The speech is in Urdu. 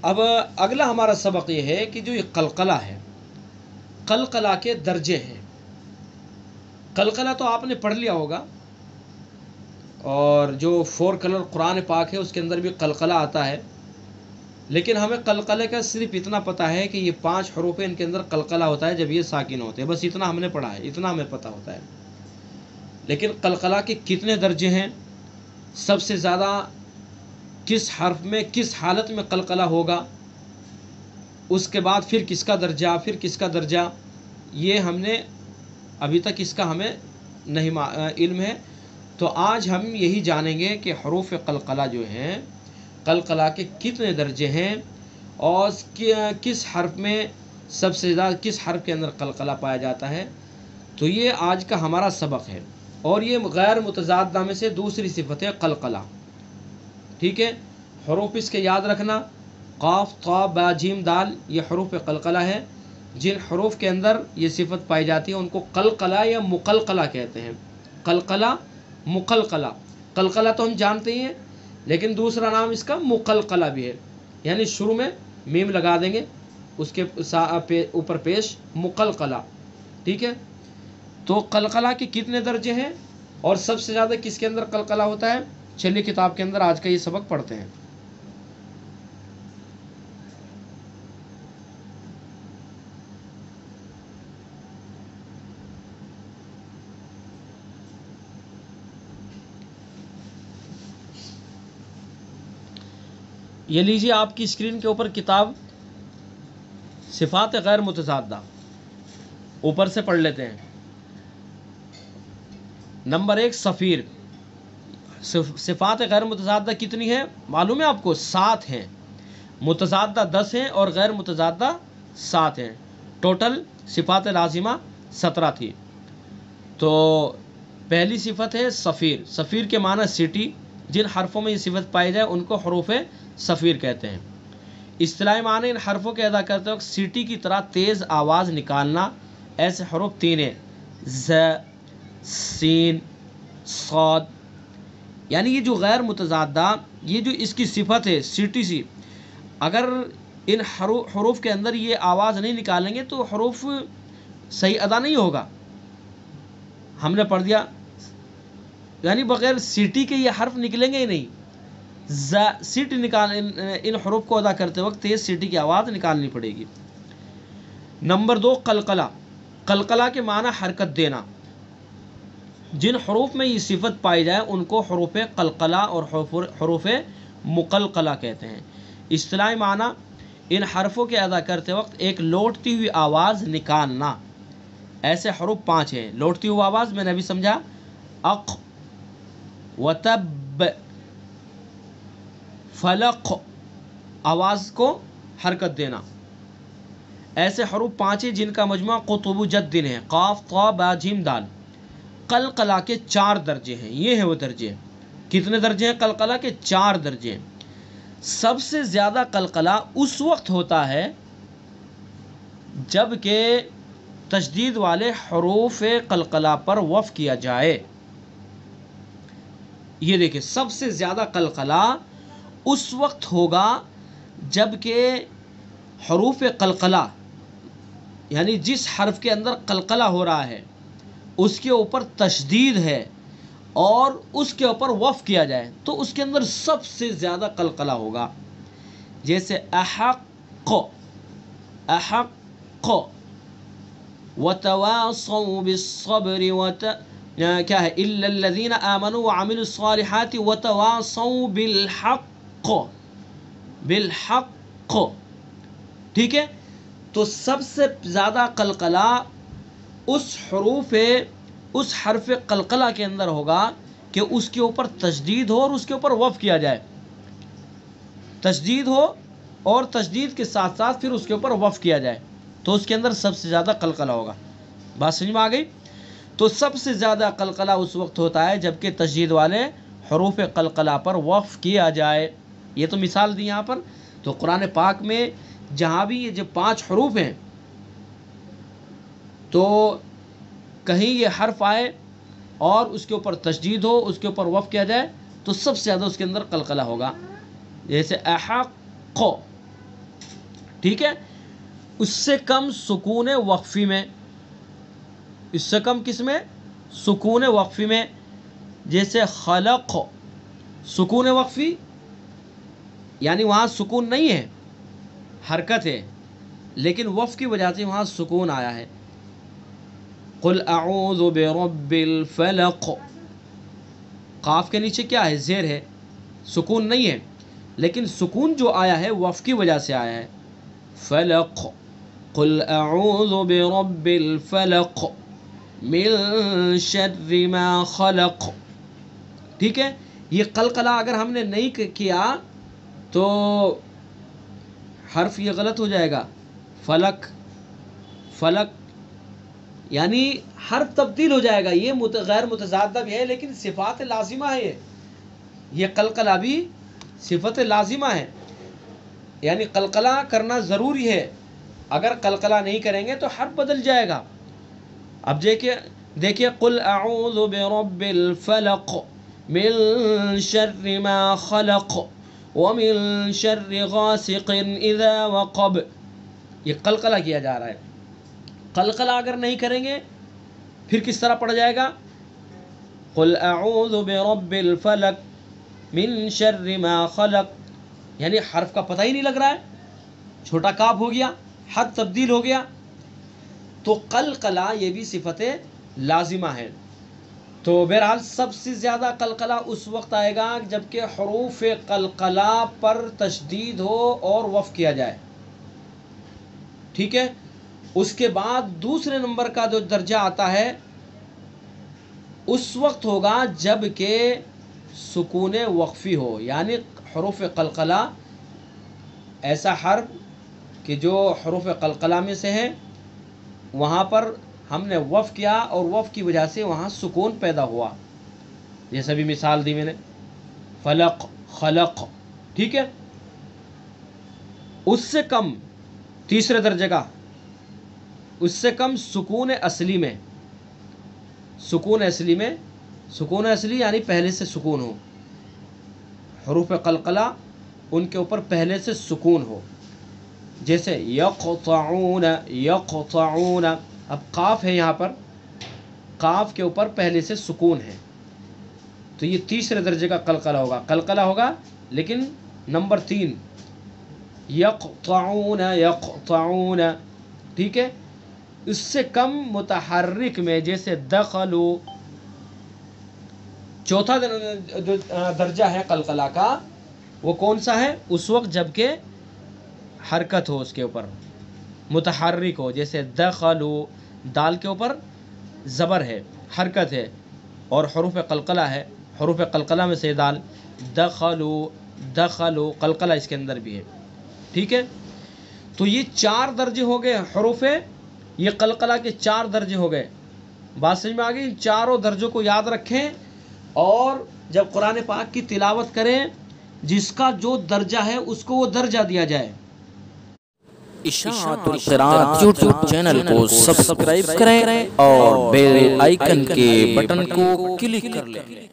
اب اگلا ہمارا سبق یہ ہے کہ جو یہ قلقلہ ہے، قلقلہ کے درجے ہیں۔ قلقلہ تو آپ نے پڑھ لیا ہوگا، اور جو 4 کلر قرآن پاک ہے اس کے اندر بھی قلقلہ آتا ہے، لیکن ہمیں قلقلے کا صرف اتنا پتہ ہے کہ یہ 5 حروف ہیں، ان کے اندر قلقلہ ہوتا ہے جب یہ ساکن ہوتے ہیں، بس اتنا ہم نے پڑھا ہے، اتنا ہمیں پتہ ہوتا ہے۔ لیکن قلقلہ کے کتنے درجے ہیں، سب سے زیادہ کس حرف میں کس حالت میں قلقلہ ہوگا، اس کے بعد پھر کس کا درجہ، پھر کس کا درجہ، یہ ہم نے ابھی تک اس کا ہمیں نہیں علم ہے۔ تو آج ہم یہی جانیں گے کہ حروف قلقلہ جو ہیں، قلقلہ کے کتنے درجے ہیں، اور کس حرف میں سب سے زیادہ کس حرف کے اندر قلقلہ پایا جاتا ہے۔ تو یہ آج کا ہمارا سبق ہے، اور یہ غیر متضادہ میں سے دوسری صفت ہے قلقلہ، ٹھیک ہے۔ حروف اس کے یاد رکھنا، قاف طا با جیم دال، یہ حروف قلقلہ ہے۔ جن حروف کے اندر یہ صفت پائی جاتی ہے ان کو قلقلہ یا مقلقلہ کہتے ہیں۔ قلقلہ، مقلقلہ۔ قلقلہ تو ہم جانتے ہی ہیں، لیکن دوسرا نام اس کا مقلقلہ بھی ہے، یعنی شروع میں میم لگا دیں گے، اس کے اوپر پیش مقلقلہ، ٹھیک ہے۔ تو قلقلہ کے کتنے درجے ہیں اور سب سے زیادہ کس کے اندر قلقلہ ہوتا ہے، چلیے کتاب کے اندر آج کا یہ سبق پڑھتے ہیں۔ یہ لیجیے آپ کی اسکرین کے اوپر کتاب صفات غیر متضادہ، اوپر سے پڑھ لیتے ہیں۔ نمبر 1 صفیر۔ صفات غیر متضادہ کتنی ہے معلوم ہے آپ کو؟ 7 ہیں، متضادہ 10 ہیں اور غیر متضادہ 7 ہیں، ٹوٹل صفات لازمہ 17 تھی۔ تو پہلی صفت ہے صفیر۔ صفیر کے معنی سیٹی، جن حرفوں میں یہ صفت پائی جائے ان کو حروف صفیر کہتے ہیں۔ اصطلاحی معنی ان حرفوں کے ادا کرتے وقت سیٹی کی طرح تیز آواز نکالنا۔ ایسے حروف 3 ہیں، ز، سین، صاد۔ یعنی یہ جو غیر متضادہ، یہ جو اس کی صفت ہے سیٹی سی، اگر ان حروف کے اندر یہ آواز نہیں نکالیں گے تو حروف صحیح ادا نہیں ہوگا۔ ہم نے پڑھ دیا، یعنی بغیر سیٹی کے یہ حرف نکلیں گے ہی نہیں۔ سیٹی ان حروف کو ادا کرتے وقت تیز سیٹی کی آواز نکالنی پڑے گی۔ نمبر 2 قلقلہ۔ قلقلہ کے معنی حرکت دینا۔ جن حروف میں یہ صفت پائی جائے ان کو حروف قلقلہ اور حروف مقلقلہ کہتے ہیں۔ اصطلاحی معنی ان حرفوں کے ادا کرتے وقت ایک لوٹتی ہوئی آواز نکالنا۔ ایسے حروف 5 ہیں۔ لوٹتی ہوئی آواز میں نے ابھی سمجھا، اق، وتب، فلق، آواز کو حرکت دینا۔ ایسے حروف 5 ہیں جن کا مجموعہ قطب جد ہے، قاف طا با جیم دال۔ قلقلہ کے 4 درجے ہیں، یہ ہے وہ درجے۔ کتنے درجے ہیں قلقلہ کے؟ 4 درجے ہیں۔ سب سے زیادہ قلقلہ اس وقت ہوتا ہے جب کہ تشدید والے حروف قلقلہ پر وقف کیا جائے۔ یہ دیکھیں، سب سے زیادہ قلقلہ اس وقت ہوگا جب کہ حروف قلقلہ، یعنی جس حرف کے اندر قلقلہ ہو رہا ہے اس کے اوپر تشدید ہے اور اس کے اوپر وقف کیا جائے تو اس کے اندر سب سے زیادہ قلقلہ ہوگا۔ جیسے احق، احق، وتواصوا بالصبر کیا ہے، الا الذين آمنوا وعملوا الصالحات وتواصوا بالحق، بالحق، ٹھیک ہے۔ تو سب سے زیادہ قلقلہ اس حرف قلقلہ کے اندر ہوگا کہ اس کے اوپر تشدید ہو اور اس کے اوپر وقف کیا جائے۔ تشدید ہو اور تشدید کے ساتھ ساتھ پھر اس کے اوپر وقف کیا جائے تو اس کے اندر سب سے زیادہ قلقلہ ہوگا۔ بات سمجھ میں آ گئی؟ تو سب سے زیادہ قلقلہ اس وقت ہوتا ہے جب کہ تشدید والے حروف قلقلہ پر وقف کیا جائے۔ یہ تو مثال دی یہاں پر۔ تو قرآن پاک میں جہاں بھی یہ جو 5 حروف ہیں تو کہیں یہ حرف آئے اور اس کے اوپر تشدید ہو، اس کے اوپر وقف کیا جائے تو سب سے زیادہ اس کے اندر قلقلہ ہوگا۔ جیسے احق، ٹھیک ہے، اس سے کم سکون وقفی میں، اس سے کم کس میں؟ سکون وقفی میں، جیسے خلق، سکون وقفی یعنی وہاں سکون نہیں ہے، حرکت ہے، لیکن وقف کی وجہ سے وہاں سکون آیا ہے. قل اعوذ برب الفلق، قاف کے نیچے کیا ہے؟ زیر ہے، سکون نہیں ہے، لیکن سکون جو آیا ہے وقف کی وجہ سے آیا ہے. فلق، قل اعوذ برب الفلق من شر ما خلق. ٹھیک ہے، یہ قلقلہ اگر ہم نے نہیں کیا تو حرف یہ غلط ہو جائے گا. فلق، فلق یعنی حرف تبدیل ہو جائے گا. یہ غیر متضادہ بھی ہے لیکن صفات لازمہ ہے. یہ قلقلہ بھی صفت لازمہ ہے، یعنی قلقلہ کرنا ضروری ہے. اگر قلقلہ نہیں کریں گے تو حرف بدل جائے گا. اب دیکھیے قل اعوذ برب الفلق من شر ما خلق ومن شر غاسق اذا وقب. یہ قلقلہ کیا جا رہا ہے. قلقلہ اگر نہیں کریں گے پھر کس طرح پڑھ جائے گا؟ قل اعوذ برب الفلق من شر ما خلق، یعنی حرف کا پتہ ہی نہیں لگ رہا ہے، چھوٹا کاف ہو گیا، حد تبدیل ہو گیا. تو قلقلہ یہ بھی صفت لازمہ ہے. تو بہرحال سب سے زیادہ قلقلہ اس وقت آئے گا جبکہ حروف قلقلہ پر تشدید ہو اور وقف کیا جائے. ٹھیک ہے، اس کے بعد دوسرے نمبر کا جو درجہ آتا ہے اس وقت ہوگا جب کہ سکون وقفی ہو، یعنی حروف قلقلہ ایسا حرف کہ جو حروف قلقلہ میں سے ہے، وہاں پر ہم نے وقف کیا اور وقف کی وجہ سے وہاں سکون پیدا ہوا. جیسے بھی مثال دی میں نے، فلق، خلق. ٹھیک ہے، اس سے کم تیسرے درجے کا، اس سے کم سکون اصلی میں، سکون اصلی میں، سکون اصلی یعنی پہلے سے سکون ہو، حروف قلقلہ ان کے اوپر پہلے سے سکون ہو. جیسے یقطعون، یقطعون، اب قاف ہے یہاں پر، قاف کے اوپر پہلے سے سکون ہے تو یہ تیسرے درجے کا قلقلہ ہوگا. قلقلہ ہوگا لیکن نمبر 3، یقطعون، یقطعون. ٹھیک ہے، اس سے کم متحرک میں جیسے دخلوا. چوتھا درجہ ہے قلقلہ کا، وہ کون سا ہے؟ اس وقت جب کہ حرکت ہو، اس کے اوپر متحرک ہو، جیسے دخلوا، دال کے اوپر زبر ہے، حرکت ہے اور حروف قلقلہ ہے، حروف قلقلہ میں سے دال. دخلوا، دخلوا، قلقلہ اس کے اندر بھی ہے. ٹھیک ہے، تو یہ 4 درجے ہو گئے حروف، یہ قلقلہ کے 4 درجے ہو گئے. بات سمجھ میں آ گئی؟ ان چاروں درجوں کو یاد رکھیں اور جب قرآن پاک کی تلاوت کریں جس کا جو درجہ ہے اس کو وہ درجہ دیا جائے. اشاعت القراءت یوٹیوب چینل کو سبسکرائب کریں اور بیل آئیکن کے بٹن کو کلک کر لیں.